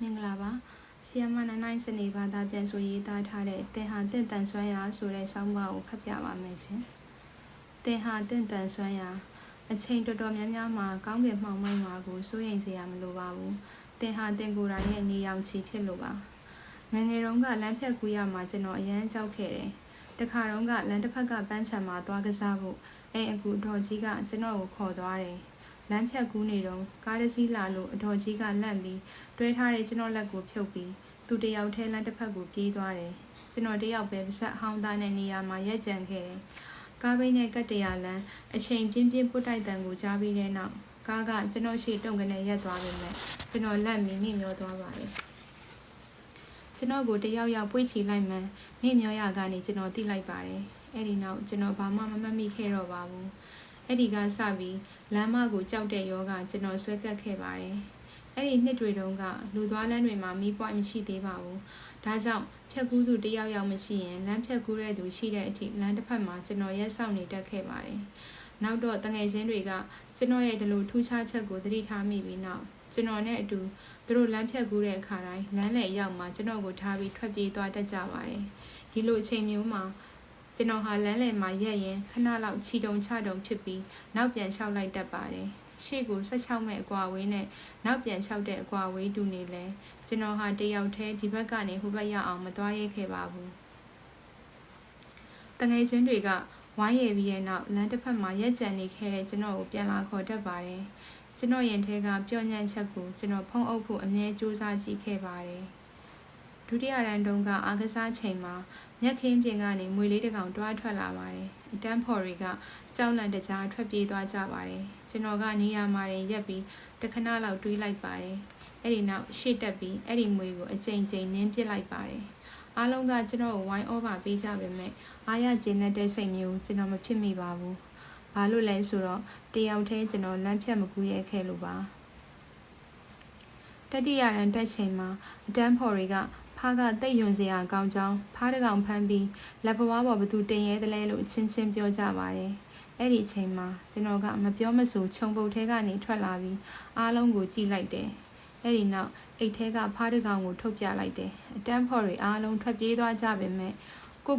င်္ဂလာပါဆီယမနနိုင်စနေဘာသာပြန်ဆိုရေးသားထားတဲ့တင်ဟာတင့်တန်ဆွမ်းရာဆိုတဲ့ဆောင်းပါးကိုဖတ်ပြပါမယ်ရှင်တင်ဟာတင့်တန်ဆွမ်းရာအချိန်တော်တော်များများမှာကောင်းကင်မှောင်မိုက်မှာကိုစိုးရိမ်စရာမလိုပါဘူးတင်ဟာတင်ကိုယ်တိုင်ရဲ့နေရောင်ခြည်ဖြစ်လို့ပါငယ်ငယ်တုန်းကလမ်းဖြတ်ကူးရမှာကျွန်တော်အရန်ကြောက်ခဲ့တယ်တခါတုန်းကလမ်းတစ်ဖက်ကပန်းချံမှာသွားကစားဖို့အိမ်အကူအတော်ကြီးကကျွန်တော်ကိုခေါ်သွားတယ်လမ်းဖြတ်ကူးနေတော့ကားတစ်စီးလာလို့အတော်ကြီးကလန့်ပြီးတွဲထားတဲ့ကျွန်တော်လက်ကိုဖြုတ်ပြီးသူတယောက်ထဲလမ်းတစ်ဖက်ကိုပြေးသွားတယ်ကျွန်တော်တယောက်ပဲပါဆက်ဟောင်းသားတဲ့နေရာမှာရက်ကြံခဲ့တယ်ကားဘိန်းနဲ့ကတ်တရာလမ်းအချိန်ပြင်းပြင်းပုတ်တိုက်တန်ကိုကြားပြီးတဲ့နောက်ကားကကျွန်တော်ရှေ့တုံကနေရက်သွားပြီမဲ့ကျွန်တော်လက်မီမိမျောသွားပါတယ်ကျွန်တော်ကိုတယောက်ယောက်ပွေ့ချီလိုက်မှမိမျောရကနေကျွန်တော်တိလိုက်ပါတယ်အဲ့ဒီနောက်ကျွန်တော်ဘာမှမမှတ်မိခဲ့တော့ပါဘူးအဲ့ဒီကစပြီးလမ်းမကိုကြောက်တဲ့ယောဂကျွန်တော်ဆွဲကပ်ခဲ့ပါတယ်အဲ့ဒီနှစ်တွေတုန်းကလူသွားလမ်းတွေမှာမီးပွိုင်းမရှိသေးပါဘူးဒါကြောင့်ဖြတ်ကူးသူတယောက်ယောက်မရှိရင်လမ်းဖြတ်ကူးတဲ့သူရှိတဲ့အထိလမ်းတစ်ဖက်မှာကျွန်တော်ရက်ဆောင်နေတတ်ခဲ့ပါတယ်နောက်တော့တငယ်ချင်းတွေကကျွန်တော်ရဲ့ဒီလိုထူးခြားချက်ကိုသတိထားမိပြီးနောက်ကျွန်တော်နဲ့အတူသူတို့လမ်းဖြတ်ကူးတဲ့အခါတိုင်းလမ်းလည်ရောက်မှကျွန်တော်ကိုထားပြီးထွက်ပြေးသွားတတ်ကြပါတယ်ဒီလိုအချိန်မျိုးမှာကျွန်တော်ဟာလမ်းလည်မှာရက်ရင်ခဏလောက်ခြိတုံချတုံဖြစ်ပြီးနောက်ပြန်လျှောက်လိုက်တတ်ပါတယ်ရှေ့ကို16မဲ့အကွာဝေးနဲ့နောက်ပြန်လျှောက်တဲ့အကွာဝေးတူနေလဲကျွန်တော်ဟာတယောက်တည်းဒီဘက်ကနေဟိုဘက်ရောက်အောင်မသွားရဲခဲ့ပါဘူးတငယ်ချင်းတွေကဝိုင်းရည်ပြီးရဲ့နောက်လမ်းတစ်ဖက်မှာရက်ကြံနေခဲ့တဲ့ကျွန်တော်ကိုပြန်လာခေါ်တတ်ပါတယ်ကျွန်တော်ရင်ထဲကပျော့ညံ့ချက်ကိုကျွန်တော်ဖုံးအုပ်ဖို့အမြဲကြိုးစားကြည့်ခဲ့ပါတယ်ဒုတိယရန်တုန်းကအားကစားချိန်မှာမျက်ခင်းပြင်ကနေမွေလေးတစ်ကောင်တွားထွက်လာပါတယ်အတန်းဖော်တွေကကြောက်လန့်တကြားထွက်ပြေးသွားကြပါတယ်ကျွန်တော်ကနေရာမှာရက်ပြီးတခဏလောက်တွေးလိုက်ပါတယ်အဲ့ဒီနောက်ရှေ့တက်ပြီးအဲ့ဒီမွေကိုအကြိမ်ကြိမ်နင်းပစ်လိုက်ပါတယ်အားလုံးကကျွန်တော်ကိုဝိုင်းဩဘာပေးကြပေမဲ့အားရကျေနပ်တဲ့စိတ်မျိုးကျွန်တော်မဖြစ်မိပါဘူးဘာလို့လဲဆိုတော့တယောက်တည်းကျွန်တော်လမ်းဖြတ်မကူးရဲခဲ့လို့ပါတတိယရန်တက်ချိန်မှာအတန်းဖော်တွေကဖားကတိတ်ယွန်စရာကောင်းကြောင်းဖားတကောင်ဖမ်းပြီးလက်ပွားပေါ်ဘသူတင်ရဲတလဲလို့အချင်းချင်းပြောကြပါတယ်အဲ့ဒီအချိန်မှာကျွန်တော်ကမပြောမဆိုခြုံပုတ်ထဲကနေထွက်လာပြီးအားလုံးကိုကြည့်လိုက်တယ်အဲ့ဒီနောက်အိတ်ထဲကဖားတကောင်ကိုထုတ်ပြလိုက်တယ်အတန်းဖော်တွေအားလုံးထွက်ပြေးသွားကြပေမဲ့ကို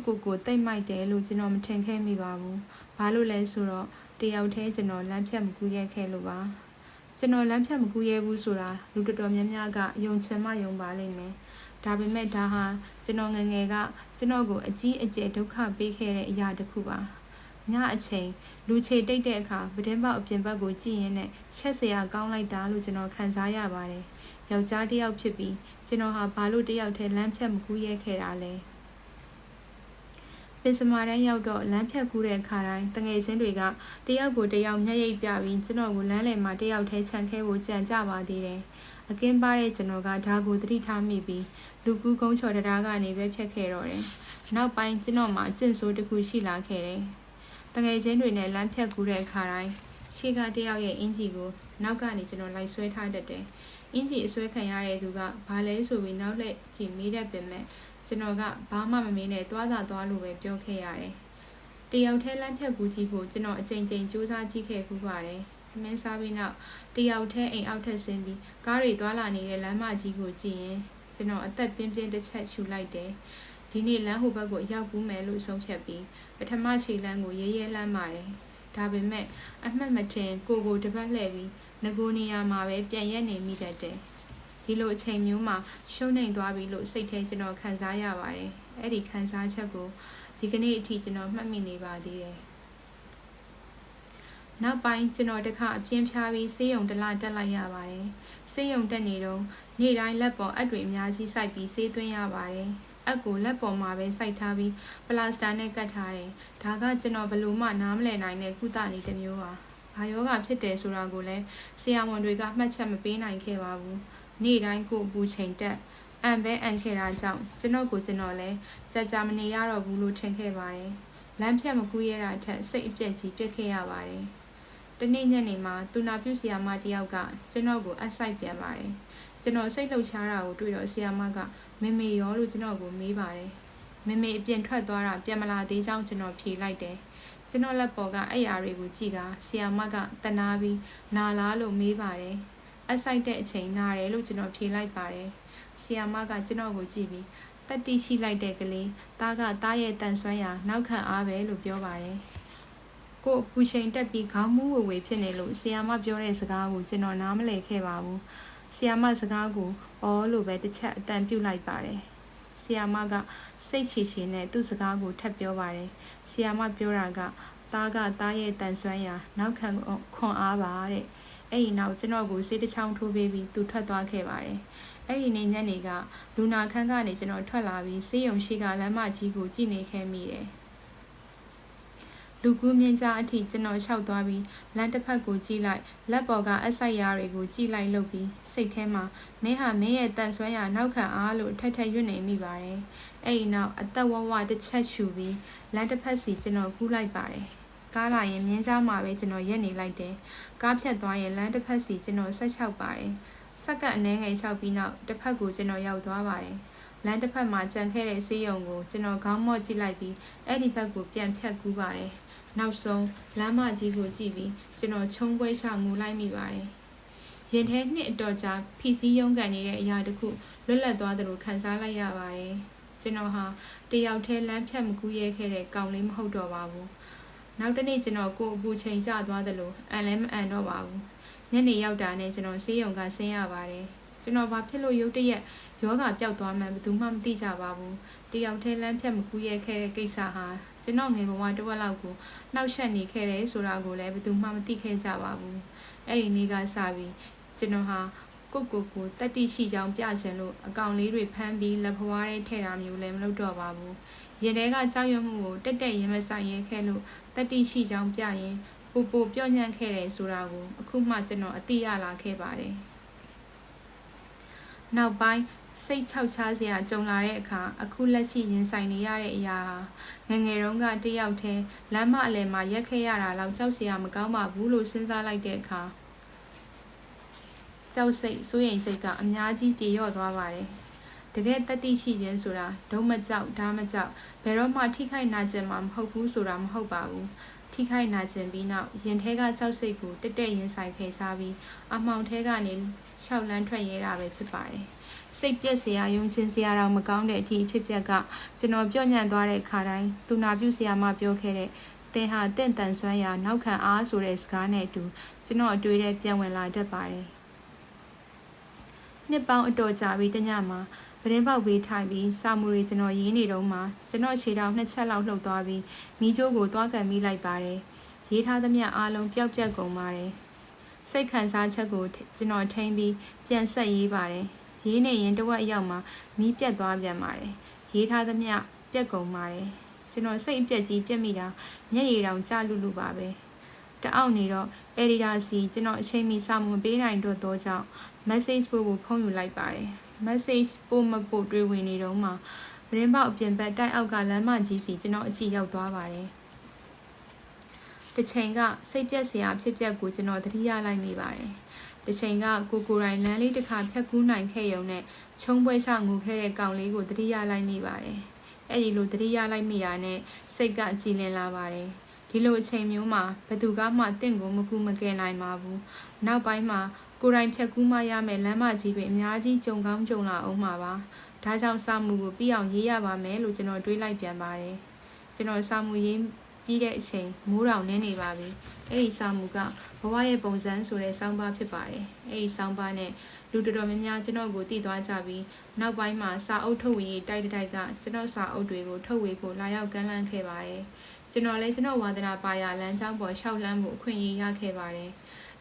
တိတ်မိုက်တယ်လို့ကျွန်တော်မထင်ခဲ့မိပါဘူးဘာလို့လဲဆိုတော့တယောက်တည်းကျွန်တော်လမ်းဖြတ်မကူးရဲခဲ့လို့ပါကျွန်တော်လမ်းဖြတ်မကူးရဲဘူးဆိုတာလူတော်တော်များများကယုံချင်မှယုံပါလိမ့်မယ်ဒါပေမဲ့ဒါဟာကျွန်တော်ငယ်ငယ်ကကျွန်တော်ကိုအကြီးအကျယ်ဒုက္ခပေးခဲ့တဲ့အရာတစ်ခုပါညအချိန်လူချေတိတ်တဲ့အခါပတင်းပေါက်အပြင်ဘက်ကိုကြည့်ရင်းနဲ့ရှက်စရာကောင်းလိုက်တာလို့ကျွန်တော်ခံစားရပါတယ်ယောက်ျားတစ်ယောက်ဖြစ်ပြီးကျွန်တော်ဟာဘာလို့တစ်ယောက်တည်းလမ်းဖြတ်မကူးရဲခဲ့တာလဲပင်စမာတန်းရောက်တော့လမ်းဖြတ်ကူးတဲ့အခါတိုင်းတငယ်ချင်းတွေကတယောက်ကိုတယောက်မျက်ရည်ပြပြီးကျွန်တော်ကိုလမ်းလည်မှာတယောက်တည်းခြံခဲဖို့ကြံကြပါသေးတယ်အကင်းပါတဲ့ကျွန်တော်ကဒါကိုသတိထားမိပြီးလူကူးကုန်းချော်တရားကနေပဲဖြတ်ခဲ့တော့တယ်နောက်ပိုင်းကျွန်တော်မှာအကျင့်ဆိုးတစ်ခုရှိလာခဲ့တယ်တငယ်ချင်းတွေနဲ့လမ်းဖြတ်ကူးတဲ့အခါတိုင်းရှေ့ကတယောက်ရဲ့အင်ဂျီကိုနောက်ကနေကျွန်တော်လိုက်ဆွဲထားတတ်တယ်အင်ဂျီအဆွဲခံရတဲ့သူကဘာလဲဆိုပြီးနောက်လက်ကြည့်မေးတတ်ပေမဲ့ကျွန်တော်ကဘာမှမမေးနဲ့သွားလို့ပဲပြောခဲ့ရတယ်တယောက်ထဲလမ်းဖြတ်ကူးကြည့်ဖို့ကျွန်တော်အချိန်ချင်းစူးစမ်းကြည့်ခဲ့ပူပါတယ်မင်းစားပြီးနောက်တယောက်ထဲအိမ်အောက်ထက်ဆင်းပြီးကားတွေသွားလာနေတဲ့လမ်းမကြီးကိုကြည့်ရင်ကျွန်တော်အသက်ပြင်းပြင်းတစ်ချက်ရှူလိုက်တယ်ဒီနေ့လမ်းဟိုဘက်ကိုရောက်ကူးမယ်လို့ဆုံးဖြတ်ပြီးပထမခြေလမ်းကိုရဲရဲလမ်းပါတယ်ဒါပေမဲ့အမှတ်မထင်ကိုတပတ်လှည့်ပြီးငကိုနေရာမှာပဲပြန်ရက်နေမိတတ်တယ်ဒီလိုအချိန်မျိုးမှာရှုံးနေသွားပြီလို့စိတ်ထဲကျွန်တော်ခံစားရပါတယ်အဲ့ဒီခံစားချက်ကိုဒီကနေ့အထိကျွန်တော်မှတ်မိနေပါသေးတယ်နောက်ပိုင်းကျွန်တော်တခါအပြင်းဖြားပြီးဆေးရုံတစ်လတက်လိုက်ရပါတယ်ဆေးရုံတက်နေတော့နေ့တိုင်းလက်ပေါ်အပ်တွေအများကြီးစိုက်ပြီးဆေးသွင်းရပါတယ်အပ်ကိုလက်ပေါ်မှာပဲစိုက်ထားပြီးပလာစတာနဲ့ကတ်ထားတယ်ဒါကကျွန်တော်ဘယ်လိုမှနားမလည်နိုင်တဲ့ကုသနည်းတစ်မျိုးပါဘာယောဂဖြစ်တယ်ဆိုတာကိုလည်းဆရာဝန်တွေကမှတ်ချက်မပေးနိုင်ခဲ့ပါဘူးနေ့တိုင်းကိုပူချိန်တက်အန်ခဲ့တာကြောင့်ကျွန်တော်လည်းကြာမနေရတော့ဘူးလို့ထင်ခဲ့ပါတယ်လမ်းဖြတ်မကူးရတာထက်စိတ်အပြက်ကြီးပြက်ခဲ့ရပါတယ်တနေ့ညနေမှာသူနာပြုဆရာမတယောက်ကကျွန်တော်ကိုအဆိုင်ပြန်ပါတယ်ကျွန်တော်စိတ်လှုပ်ရှားတာကိုတွေ့တော့ဆရာမကမေမေရောလို့ကျွန်တော်ကိုမေးပါတယ်မေမေအပြင်ထွက်သွားတာပြန်မလာသေးကြောင်းကျွန်တော်ဖြေလိုက်တယ်ကျွန်တော်လက်ပေါ်ကအဲ့ယာတွေကိုကြည့်တာဆရာမကတနာပြီးနာလားလို့မေးပါတယ် အဆိုင်တဲ့အချိန်နားတယ်လို့ကျွန်တော်ဖြေလိုက်ပါတယ်ဆီယာမကကျွန်တော်ကိုကြည့်ပြီးတတိရှိလိုက်တဲ့ကလေးသားကသားရဲ့တန်ဆွမ်းရာနောက်ခံအားပဲလို့ပြောပါတယ်ကိုပူချိန်တက်ပြီးခေါင်းမူးဝေဝေဖြစ်နေလို့ဆီယာမပြောတဲ့စကားကိုကျွန်တော်နားမလည်ခဲ့ပါဘူးဆီယာမစကားကိုအော်လို့ပဲတစ်ချက်အတန်ပြုတ်လိုက်ပါတယ်ဆီယာမကစိတ်ချရှည်နဲ့သူ့စကားကိုထပ်ပြောပါတယ်ဆီယာမပြောတာကသားကသားရဲ့တန်ဆွမ်းရာနောက်ခံခွန်အားပါတဲ့အဲ့ဒီနောက်ကျွန်တော်ကိုစေးတစ်ချောင်းထိုးပေးပြီးသူထွက်သွားခဲ့ပါတယ်အဲ့ဒီနေ့ညနေကလူနာခန်းကနေကျွန်တော်ထွက်လာပြီးဆေးရုံရှိကလမ်းမကြီးကိုကြည့်နေခဲ့မိတယ်လူကူးမြင့်ကြားအထိကျွန်တော်လျှောက်သွားပြီးလမ်းတစ်ဖက်ကိုကြည့်လိုက်လက်ပေါ်ကအဆိုင်ရာတွေကိုကြည့်လိုက်လုပ်ပြီးစိတ်ထဲမှာမင်းဟာမင်းရဲ့တန်ဆွမ်းရာနောက်ခံအားလို့ထက်ထက်ရွတ်နေမိပါတယ်အဲ့ဒီနောက်အသက်ဝဝတစ်ချက်ရှူပြီးလမ်းတစ်ဖက်စီကျွန်တော်ကူးလိုက်ပါတယ်ကားလာရင်မြင်းကြားမှာပဲကျွန်တော်ရက်နေလိုက်တယ်ကားဖြတ်သွားရင်လမ်းတစ်ဖက်စီကျွန်တော်ဆက်လျှောက်ပါတယ်စက္ကန့်အနည်းငယ်လျှောက်ပြီးနောက်တစ်ဖက်ကိုကျွန်တော်ရောက်သွားပါတယ်လမ်းတစ်ဖက်မှာကြံခဲ့တဲ့ဆေးရုံကိုကျွန်တော်ခေါင်းမော့ကြည့်လိုက်ပြီးအဲ့ဒီဘက်ကိုပြန်ဖြတ်ကူးပါတယ်နောက်ဆုံးလမ်းမကြီးကိုကြည့်ပြီးကျွန်တော်ချုံပွဲချငူလိုက်မိပါတယ်ရင်ထဲနှစ်အတော်ကြာဖိစီးရုံးကန်နေတဲ့အရာတစ်ခုလွတ်လပ်သွားသလိုခံစားလိုက်ရပါတယ်ကျွန်တော်ဟာတယောက်တည်းလမ်းဖြတ်မကူးရဲခဲ့တဲ့ကောင်လေးမဟုတ်တော့ပါဘူးနောက်တနေ့ကျွန်တော်ကိုအပူချိန်ကျသွားသလိုအန်လည်းမအန်တော့ပါဘူးညနေရောက်တာနဲ့ကျွန်တော်ဆေးရုံကဆင်းရပါတယ်ကျွန်တော်ဘာဖြစ်လို့ရုတ်တရက်ယောဂပျောက်သွားမှန်းဘယ်သူမှမသိကြပါဘူးတယောက်တည်းလမ်းဖြတ်မကူးရဲခဲ့တဲ့ကိစ္စဟာကျွန်တော်ငယ်ဘဝတစ်ဝက်လောက်ကိုနှောက်ယှက်နေခဲ့တယ်ဆိုတာကိုလည်းဘယ်သူမှမသိခဲ့ကြပါဘူးအဲ့ဒီနေ့ကစပြီးကျွန်တော်ဟာကိုတတိရှိကြောင်းပြချင်လို့အကောင်လေးတွေဖမ်းပြီးလက်ဖွားထဲထည့်တာမျိုးလည်းမလုပ်တော့ပါဘူးရင်ထဲကကြောက်ရွံ့မှုကိုတက်ရင်မဆိုင်ရဲခဲ့လို့တတိရှိကြောင်းပြရင်ပူပြော့ညံ့ခဲ့တယ်ဆိုတာကိုအခုမှကျွန်တော်အသိရလာခဲ့ပါတယ်နောက်ပိုင်းစိတ်ချောက်ချားစရာကြုံလာတဲ့အခါအခုလက်ရှိရင်ဆိုင်နေရတဲ့အရာငငယ်တုန်းကတယောက်တည်းလမ်းမအလယ်မှာရက်ခဲ့ရတာလောက်ကြောက်စရာမကောင်းပါဘူးလို့စဉ်းစားလိုက်တဲ့အခါကြောက်စိတ်စိုးရိမ်စိတ်ကအများကြီးပြေလျော့သွားပါတယ်တကယ်တတိရှိခြင်းဆိုတာဒုံမကြောက်ဓာမကြောက်ဘယ်တော့မှထိခိုက်နာကျင်မှာမဟုတ်ဘူးဆိုတာမဟုတ်ပါဘူးထိခိုက်နာကျင်ပြီးနောက်ရင်ထဲကကြောက်စိတ်ကိုတက်ရင်ဆိုင်ဖယ်ရှားပြီးအမှောင်ထဲကနေရှောက်လန်းထွက်ရဲတာပဲဖြစ်ပါတယ်စိတ်ပြက်စရာယုံချင်းစရာတော့မကောင်းတဲ့အထိအဖြစ်ပြက်ကကျွန်တော်ပြော့ညံ့သွားတဲ့ခါတိုင်းသူနာပြုဆရာမပြောခဲ့တဲ့တင်ဟာတင့်တန်ဆွမ်းရာနောက်ခံအားဆိုတဲ့စကားနဲ့အတူကျွန်တော်အတွေ့အကြုံပြန်ဝင်လာတတ်ပါတယ်နှစ်ပေါင်းအတော်ကြာပြီးတညမှာပရင်းပေါက်ပေးထိုင်ပြီးစာမူတွေကျွန်တော်ရေးနေတော့မှကျွန်တော်ခြေထောက်2ချက်လောက်လှုပ်သွားပြီးမီးကြိုးကိုသွားကန်မိလိုက်ပါတယ်ရေးထားသမျှအားလုံးပျောက်ပြက်ကုန်ပါတယ်စိတ်ခံစားချက်ကိုကျွန်တော်ထိန်းပြီးပြန်ဆက်ရေးပါတယ်ရေးနေရင်တဝက်အရောက်မှာမီးပြတ်သွားပြန်ပါတယ်ရေးထားသမျှပြက်ကုန်ပါတယ်ကျွန်တော်စိတ်အပြက်ကြီးပြက်မိတာမျက်ရည်တောင်ကျလူပါပဲတအောက်နေတော့ editor စီကျွန်တော်အချိန်မီစာမူပေးနိုင်တော့ကြောင့် message ပို့ဖို့ဖုန်းယူလိုက်ပါတယ် message ပို့မပို့တွေ့ဝင်နေတော့မှပရင်းပေါက်အပြင်ဘက်တိုက်အောက်ကလမ်းမကြီးစီကျွန်တော်အကြည့်ရောက်သွားပါတယ်တစ်ချိန်ကစိတ်ပြက်စရာဖြစ်ပျက်ကိုကျွန်တော်သတိရလိုက်မိပါတယ်တစ်ချိန်ကကိုတိုင်လမ်းလေးတစ်ခါဖြတ်ကူးနိုင်ခဲ့ရုံနဲ့ချုံပွဲချငူခဲ့တဲ့ကောင်လေးကိုသတိရလိုက်မိပါတယ်အဲ့ဒီလိုသတိရလိုက်မိတာနဲ့စိတ်ကကြည်လင်လာပါတယ်ဒီလိုအချိန်မျိုးမှာဘယ်သူကမှတင့်ကိုမကူမကယ်နိုင်ပါဘူးနောက်ပိုင်းမှာကိုတိုင်ဖြတ်ကူးမှရမယ်လမ်းမကြီးတွေအများကြီးကြုံကောင်းကြုံလာအောင်ပါဒါကြောင့်စာမှုကိုပြီးအောင်ရေးရပါမယ်လို့ကျွန်တော်တွေးလိုက်ပြန်ပါတယ်ကျွန်တော်စာမှုရေးပြီးတဲ့အချိန်မိုးတောင်နင်းနေပါပြီအဲ့ဒီစာမှုကဘဝရဲ့ပုံစံဆိုတဲ့စောင်းပါဖြစ်ပါတယ်အဲ့ဒီစောင်းပါနဲ့လူတော်တော်များများကျွန်တော်ကိုတည်သွားကြပြီးနောက်ပိုင်းမှာစာအုပ်ထုတ်ဝေရေးတိုက်ကကျွန်တော်စာအုပ်တွေကိုထုတ်ဝေဖို့လာရောက်ကမ်းလှမ်းခဲ့ပါတယ်ကျွန်တော်လည်းကျွန်တော်ဝါသနာပါရလမ်းကြောင်းပေါ်လျှောက်လန်းမှုအခွင့်အရေးရခဲ့ပါတယ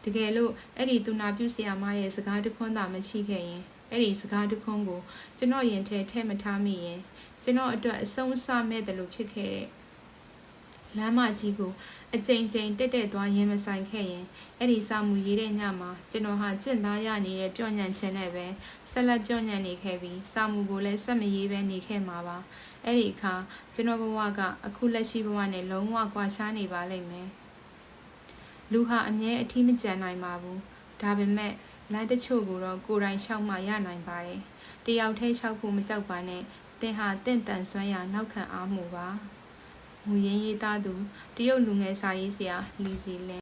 ်တကယ်လို့အဲ့ဒီသူနာပြုဆရာမရဲ့စကားတခွန်းသာမရှိခဲ့ရင်အဲ့ဒီစကားတခွန်းကိုကျွန်တော်ရင်ထဲမထားမိရင်ကျွန်တော်အတွက်အဆုံးအစမဲ့တယ်လို့ဖြစ်ခဲ့တဲ့လမ်းမကြီးကိုအကြိမ်ကြိမ်တက်သွားရင်မဆိုင်ခဲ့ရင်အဲ့ဒီစာမှုရေးတဲ့ညမှာကျွန်တော်ဟာကျင့်သားရနေတဲ့ပြော့ညံ့ခြင်းနဲ့ပဲဆက်လက်ပြော့ညံ့နေခဲ့ပြီးစာမှုကိုလည်းဆက်မရေးပဲနေခဲ့မှာပါအဲ့ဒီအခါကျွန်တော်ဘဝကအခုလက်ရှိဘဝနဲ့လုံးဝကွာခြားနေပါလိမ့်မယ်လူဟာအမြဲအထီးမကျန်နိုင်ပါဘူးဒါပေမဲ့လမ်းတချို့ကိုတော့ကိုယ်တိုင်ရှောက်မှရနိုင်ပါတယ်တယောက်တည်းရှောက်ဖို့မကြောက်ပါနဲ့သင်ဟာတင့်တန်ဆွမ်းရာနောက်ခံအားမှုပါမူရင်းရေးသားသူတရုတ်လူငယ်စာရေးဆရာလီစီလင်